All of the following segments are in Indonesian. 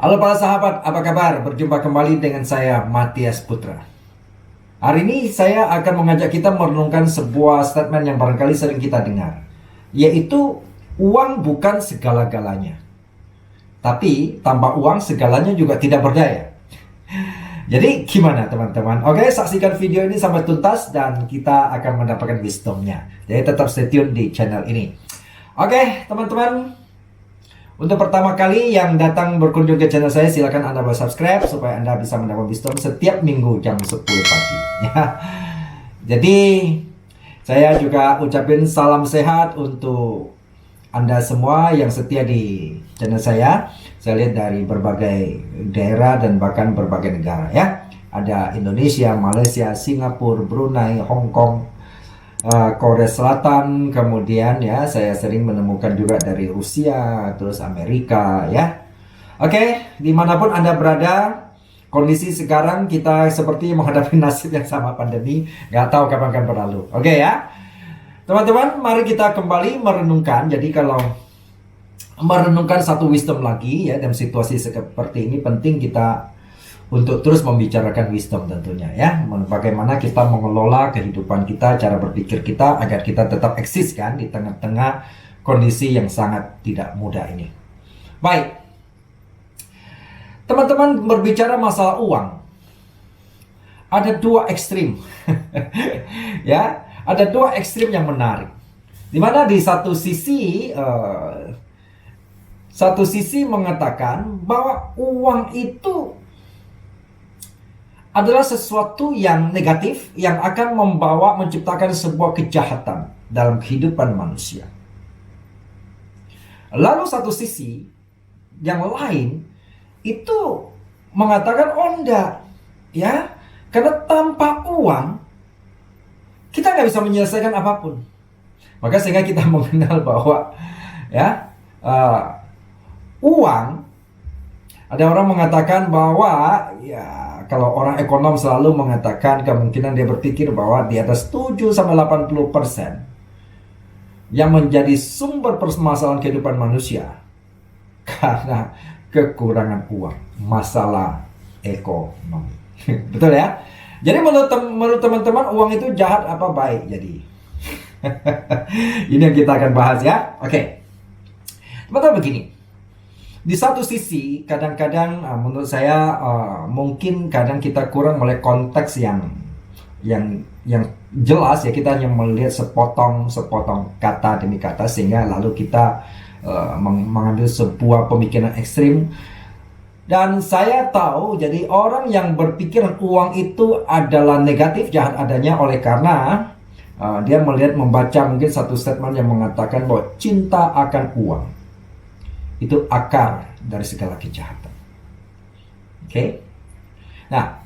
Halo para sahabat, apa kabar? Berjumpa kembali dengan saya, Matias Putra. Hari ini saya akan mengajak kita merenungkan sebuah statement yang barangkali sering kita dengar, yaitu uang bukan segala-galanya. Tapi tanpa uang segalanya juga tidak berdaya. Jadi gimana teman-teman? Oke, saksikan video ini sampai tuntas dan kita akan mendapatkan wisdomnya. Jadi tetap stay tune di channel ini. Oke, teman-teman. Untuk pertama kali yang datang berkunjung ke channel saya, silakan Anda subscribe supaya Anda bisa mendapat wisdom setiap minggu jam 10 pagi. Ya. Jadi saya juga ucapin salam sehat untuk Anda semua yang setia di channel saya. Saya lihat dari berbagai daerah dan bahkan berbagai negara ya. Ada Indonesia, Malaysia, Singapura, Brunei, Hong Kong, Korea Selatan, kemudian ya saya sering menemukan juga dari Rusia, terus Amerika ya. Oke, dimanapun Anda berada, kondisi sekarang kita seperti menghadapi nasib yang sama, pandemi, nggak tahu kapan akan berlalu. Oke ya, teman-teman, mari kita kembali merenungkan. Jadi kalau merenungkan satu wisdom lagi ya dalam situasi seperti ini, penting kita untuk terus membicarakan wisdom tentunya ya. Bagaimana kita mengelola kehidupan kita, cara berpikir kita agar kita tetap eksis kan di tengah-tengah kondisi yang sangat tidak mudah ini. Baik. Teman-teman, berbicara masalah uang, ada dua ekstrim. Ya, ada dua ekstrim yang menarik. Dimana di satu sisi mengatakan bahwa uang itu adalah sesuatu yang negatif yang akan menciptakan sebuah kejahatan dalam kehidupan manusia. Lalu satu sisi yang lain itu mengatakan enggak, ya, karena tanpa uang kita nggak bisa menyelesaikan apapun. Maka sehingga kita mengenal bahwa ya uang, ada orang mengatakan bahwa ya, kalau orang ekonom selalu mengatakan kemungkinan dia berpikir bahwa di atas 7-80% yang menjadi sumber permasalahan kehidupan manusia karena kekurangan uang, masalah ekonomi. Betul ya? Jadi menurut teman-teman, uang itu jahat apa baik? Jadi ini yang kita akan bahas ya. Oke. Teman-teman, begini. Di satu sisi, kadang-kadang menurut saya mungkin kadang kita kurang melihat konteks yang jelas ya. Kita hanya melihat sepotong kata demi kata sehingga lalu kita mengambil sebuah pemikiran ekstrim. Dan saya tahu, jadi orang yang berpikiran uang itu adalah negatif, jahat adanya oleh karena dia membaca mungkin satu statement yang mengatakan bahwa cinta akan uang itu akar dari segala kejahatan. Oke? Nah,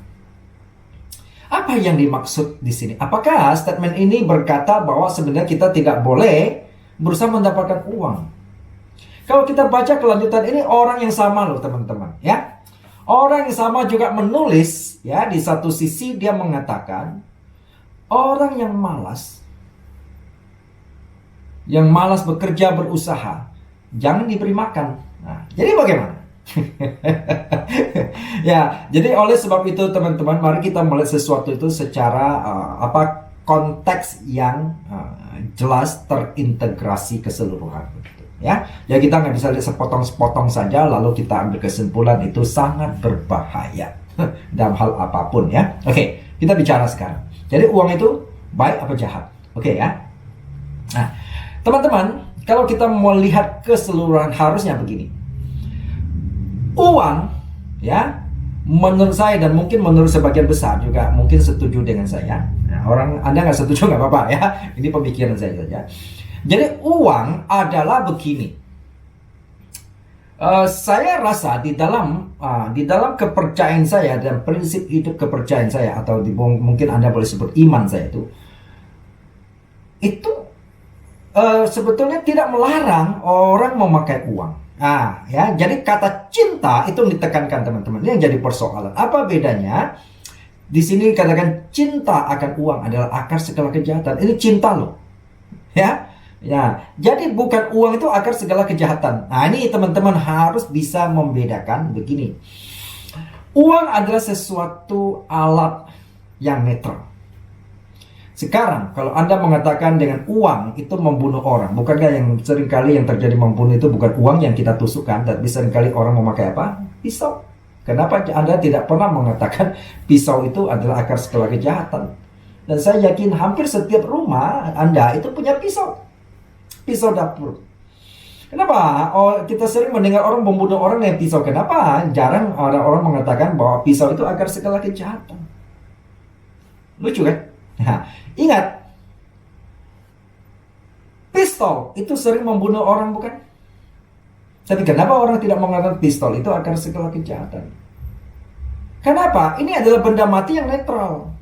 apa yang dimaksud di sini? Apakah statement ini berkata bahwa sebenarnya kita tidak boleh berusaha mendapatkan uang? Kalau kita baca kelanjutan ini, orang yang sama loh teman-teman, ya. Orang yang sama juga menulis, ya, di satu sisi dia mengatakan orang yang malas bekerja berusaha, jangan diberi makan. Nah, jadi bagaimana? Ya, jadi oleh sebab itu teman-teman, mari kita melihat sesuatu itu secara konteks yang jelas, terintegrasi keseluruhan. Ya, jadi kita nggak bisa lihat sepotong-sepotong saja lalu kita ambil kesimpulan itu sangat berbahaya dalam hal apapun ya. Oke, kita bicara sekarang. Jadi uang itu baik apa jahat? Oke ya. Nah, teman-teman, kalau kita melihat keseluruhan harusnya begini. Uang, ya, menurut saya dan mungkin menurut sebagian besar juga mungkin setuju dengan saya. Nah, Anda nggak setuju nggak apa-apa ya. Ini pemikiran saya saja. Jadi uang adalah begini. Saya rasa di dalam kepercayaan saya dan prinsip hidup kepercayaan saya atau mungkin Anda boleh sebut iman saya itu sebetulnya tidak melarang orang memakai uang. Nah, ya, jadi kata cinta itu ditekankan teman-teman. Ini yang jadi persoalan. Apa bedanya? Di sini katakan cinta akan uang adalah akar segala kejahatan. Ini cinta loh. Ya. Ya, jadi bukan uang itu akar segala kejahatan. Nah, ini teman-teman harus bisa membedakan begini. Uang adalah sesuatu alat yang netral. Sekarang, kalau Anda mengatakan dengan uang itu membunuh orang, bukankah yang seringkali yang terjadi membunuh itu bukan uang yang kita tusukkan, tapi seringkali orang memakai apa? Pisau. Kenapa Anda tidak pernah mengatakan pisau itu adalah akar segala kejahatan? Dan saya yakin hampir setiap rumah Anda itu punya pisau. Pisau dapur. Kenapa? Oh, kita sering mendengar orang membunuh orang dengan pisau. Kenapa? Jarang ada orang mengatakan bahwa pisau itu akar segala kejahatan. Lucu kan? Nah, ingat, pistol itu sering membunuh orang, bukan? Tapi kenapa orang tidak mengatakan pistol itu akar segala kejahatan? Kenapa? Ini adalah benda mati yang netral.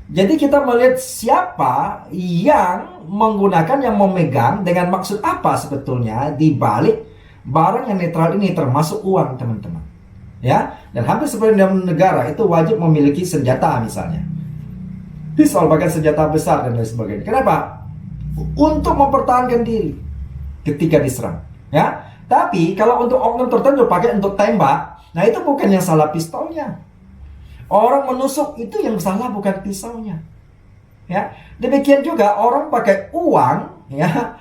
Jadi kita melihat siapa yang menggunakan, yang memegang, dengan maksud apa sebetulnya di balik barang yang netral ini, termasuk uang, teman-teman. Ya, dan hampir seperti dalam negara itu wajib memiliki senjata misalnya. Pisau, bahkan senjata besar dan lain sebagainya. Kenapa? Untuk mempertahankan diri ketika diserang. Ya, tapi kalau untuk oknum tertentu pakai untuk tembak, nah itu bukan yang salah pistolnya. Orang menusuk itu yang salah, bukan pisaunya. Ya, demikian juga orang pakai uang, ya,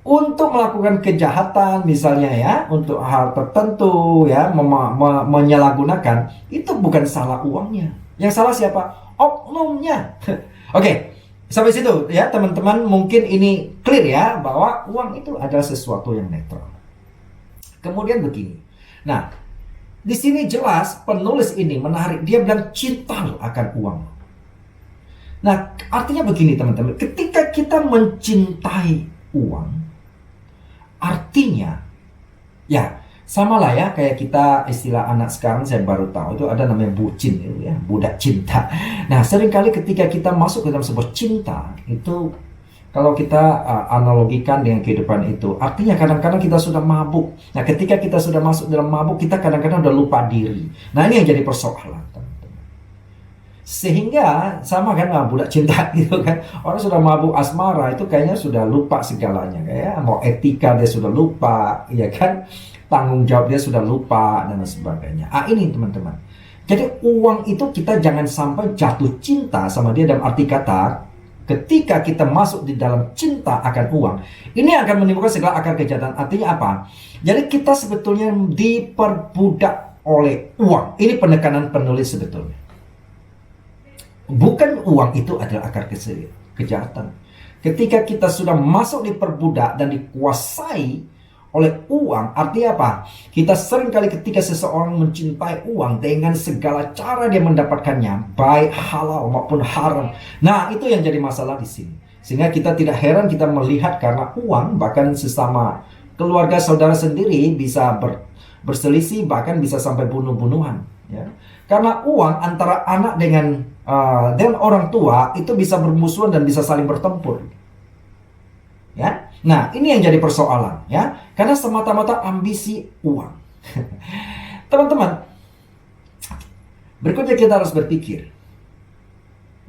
untuk melakukan kejahatan misalnya, ya, untuk hal tertentu, ya, menyalahgunakan, itu bukan salah uangnya. Yang salah siapa? Oknumnya. Oke, sampai situ ya teman-teman, mungkin ini clear ya bahwa uang itu adalah sesuatu yang netral. Kemudian begini. Nah, di sini jelas penulis ini menarik, dia bilang cinta lo akan uang. Nah, artinya begini teman-teman, ketika kita mencintai uang, artinya ya sama lah ya kayak kita, istilah anak sekarang saya baru tahu itu ada namanya bucin itu ya, budak cinta. Nah, seringkali ketika kita masuk ke dalam sebuah cinta itu, kalau kita analogikan dengan kehidupan itu, artinya kadang-kadang kita sudah mabuk. Nah, ketika kita sudah masuk dalam mabuk, kita kadang-kadang udah lupa diri. Nah, ini yang jadi persoalan, teman-teman. Sehingga sama kan, budak cinta gitu kan. Orang sudah mabuk asmara itu kayaknya sudah lupa segalanya, kayak mau etika dia sudah lupa, ya kan? Tanggung jawab dia sudah lupa dan sebagainya. Ini teman-teman. Jadi uang itu kita jangan sampai jatuh cinta sama dia, dalam arti kata ketika kita masuk di dalam cinta akan uang, ini akan menimbulkan segala akar kejahatan. Artinya apa? Jadi kita sebetulnya diperbudak oleh uang. Ini penekanan penulis sebetulnya. Bukan uang itu adalah akar kejahatan. Ketika kita sudah masuk diperbudak dan dikuasai oleh uang, artinya apa? Kita seringkali ketika seseorang mencintai uang dengan segala cara dia mendapatkannya, baik halal maupun haram. Nah, itu yang jadi masalah di sini. Sehingga kita tidak heran kita melihat karena uang, bahkan sesama keluarga saudara sendiri bisa berselisih, bahkan bisa sampai bunuh-bunuhan. Ya. Karena uang antara anak dengan orang tua itu bisa bermusuhan dan bisa saling bertempur. Ya. Nah, ini yang jadi persoalan, ya. Karena semata-mata ambisi uang. Teman-teman, berikutnya kita harus berpikir.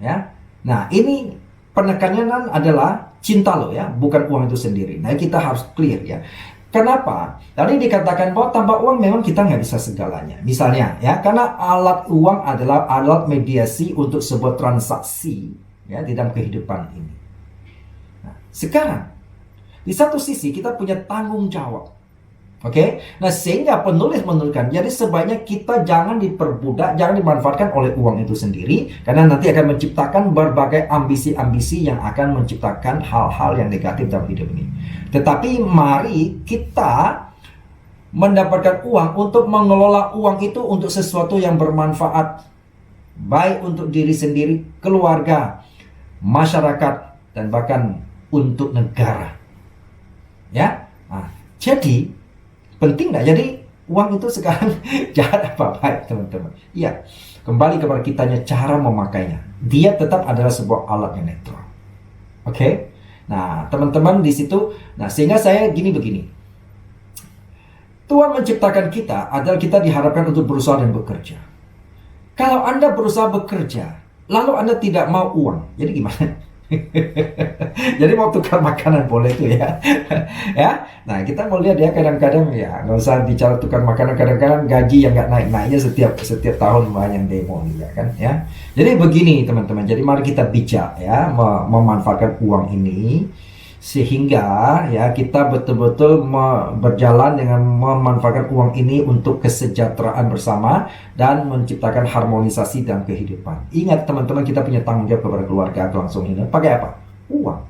Ya. Nah, ini penekannya adalah cinta lo, ya, bukan uang itu sendiri. Nah, kita harus clear, ya. Kenapa? Tadi dikatakan bahwa tanpa uang memang kita nggak bisa segalanya. Misalnya, ya, karena alat uang adalah alat mediasi untuk sebuah transaksi, ya, di dalam kehidupan ini. Nah, sekarang di satu sisi kita punya tanggung jawab. Oke? Nah, sehingga penulis menuliskan, jadi sebaiknya kita jangan diperbudak, jangan dimanfaatkan oleh uang itu sendiri, karena nanti akan menciptakan berbagai ambisi-ambisi yang akan menciptakan hal-hal yang negatif dalam hidup ini. Tetapi mari kita mendapatkan uang untuk mengelola uang itu untuk sesuatu yang bermanfaat, baik untuk diri sendiri, keluarga, masyarakat, dan bahkan untuk negara. Ya, nah, jadi penting nggak? Jadi uang itu sekarang jahat apa baik, teman-teman? Iya, kembali kepada kitanya cara memakainya. Dia tetap adalah sebuah alat yang netral. Oke? Nah, teman-teman di situ, nah sehingga saya begini. Tuhan menciptakan kita adalah kita diharapkan untuk berusaha dan bekerja. Kalau Anda berusaha bekerja, lalu Anda tidak mau uang, jadi gimana? Jadi mau tukar makanan boleh tuh ya. Ya. Nah, kita mau lihat ya, kadang-kadang ya nggak usah bicara tukar makanan, kadang-kadang gaji yang nggak naik-naiknya setiap tahun banyak demo juga kan ya. Jadi begini teman-teman. Jadi mari kita bijak ya memanfaatkan uang ini sehingga ya kita betul-betul berjalan dengan memanfaatkan uang ini untuk kesejahteraan bersama dan menciptakan harmonisasi dalam kehidupan. Ingat teman-teman, kita punya tanggung jawab kepada keluarga langsung ini. Pakai apa? Uang.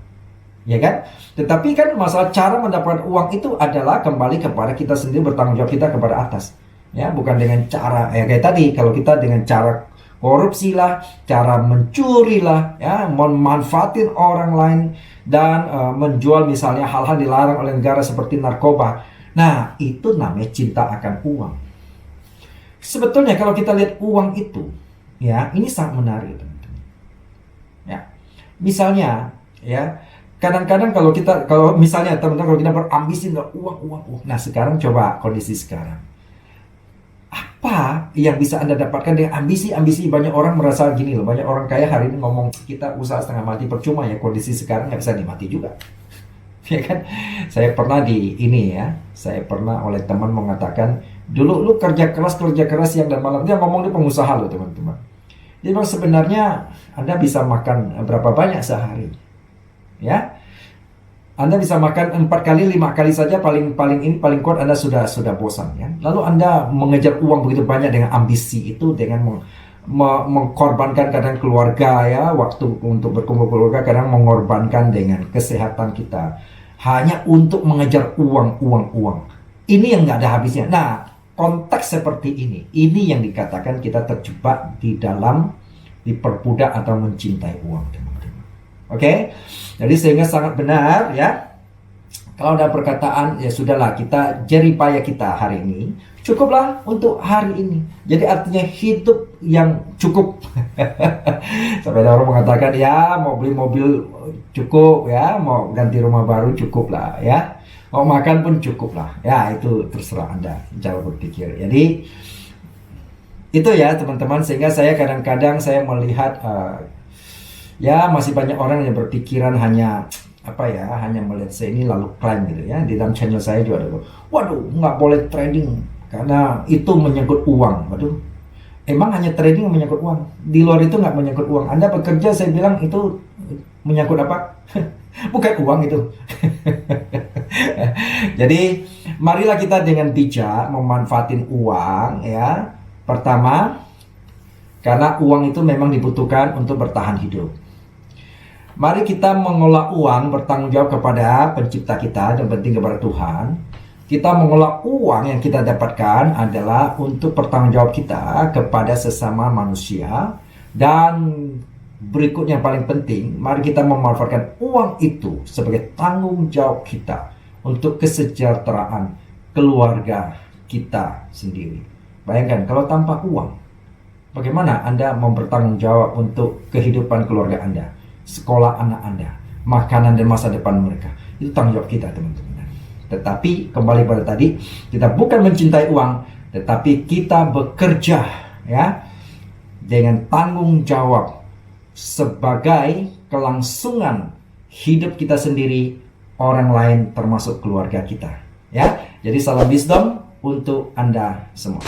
Ya kan? Tetapi kan masalah cara mendapatkan uang itu adalah kembali kepada kita sendiri, bertanggung jawab kita kepada atas. Ya, bukan dengan cara kayak tadi, kalau kita dengan cara korupsi lah, cara mencuri lah, ya, memanfaatin orang lain dan menjual misalnya hal-hal dilarang oleh negara seperti narkoba. Nah, itu namanya cinta akan uang. Sebetulnya kalau kita lihat uang itu, ya, ini sangat menarik, teman-teman. Ya, misalnya, ya, kadang-kadang kalau misalnya teman-teman kalau kita berambisi uang. Nah, sekarang coba kondisi sekarang. Apa yang bisa Anda dapatkan dengan ambisi? Banyak orang merasa gini loh, banyak orang kaya hari ini ngomong kita usaha setengah mati percuma ya, kondisi sekarang nggak bisa dimati juga. Ya kan? Saya pernah saya pernah oleh teman mengatakan, dulu lu kerja keras siang dan malam. Dia ngomong, di pengusaha loh teman-teman. Dia bilang sebenarnya Anda bisa makan berapa banyak sehari? Ya, Anda bisa makan 4 kali, 5 kali saja paling kuat Anda sudah bosan ya. Lalu Anda mengejar uang begitu banyak dengan ambisi itu, dengan mengorbankan kadang keluarga ya, waktu untuk berkumpul keluarga, kadang mengorbankan dengan kesehatan kita hanya untuk mengejar uang. Ini yang nggak ada habisnya. Nah, konteks seperti ini yang dikatakan kita terjebak diperbudak atau mencintai uang, teman-teman. Oke, jadi sehingga sangat benar ya. Kalau ada perkataan ya sudahlah, kita jeripaya kita hari ini cukuplah untuk hari ini. Jadi artinya hidup yang cukup. Sampai ada orang mengatakan ya mau beli mobil cukup ya, mau ganti rumah baru cukup lah ya, mau makan pun cukup lah ya. Itu terserah Anda cara berpikir. Jadi itu ya teman-teman, sehingga saya kadang-kadang saya melihat ya masih banyak orang yang berpikiran hanya melihat saya ini lalu crime gitu ya. Di dalam channel saya juga ada, waduh nggak boleh trading karena itu menyangkut uang. Waduh, emang hanya trading yang menyangkut uang? Di luar itu nggak menyangkut uang. Anda bekerja, saya bilang itu menyangkut apa? Bukan uang itu. Jadi marilah kita dengan bijak memanfaatin uang ya. Pertama, karena uang itu memang dibutuhkan untuk bertahan hidup. Mari kita mengolah uang, bertanggung jawab kepada pencipta kita dan penting kepada Tuhan. Kita mengolah uang yang kita dapatkan adalah untuk bertanggung jawab kita kepada sesama manusia. Dan berikutnya yang paling penting, mari kita memanfaatkan uang itu sebagai tanggung jawab kita untuk kesejahteraan keluarga kita sendiri. Bayangkan kalau tanpa uang, bagaimana Anda mau bertanggung jawab untuk kehidupan keluarga Anda, sekolah anak Anda, makanan dan masa depan mereka? Itu tanggung jawab kita, teman-teman. Tetapi kembali pada tadi, kita bukan mencintai uang, tetapi kita bekerja ya dengan tanggung jawab sebagai kelangsungan hidup kita sendiri, orang lain termasuk keluarga kita. Ya, jadi salam wisdom untuk Anda semua.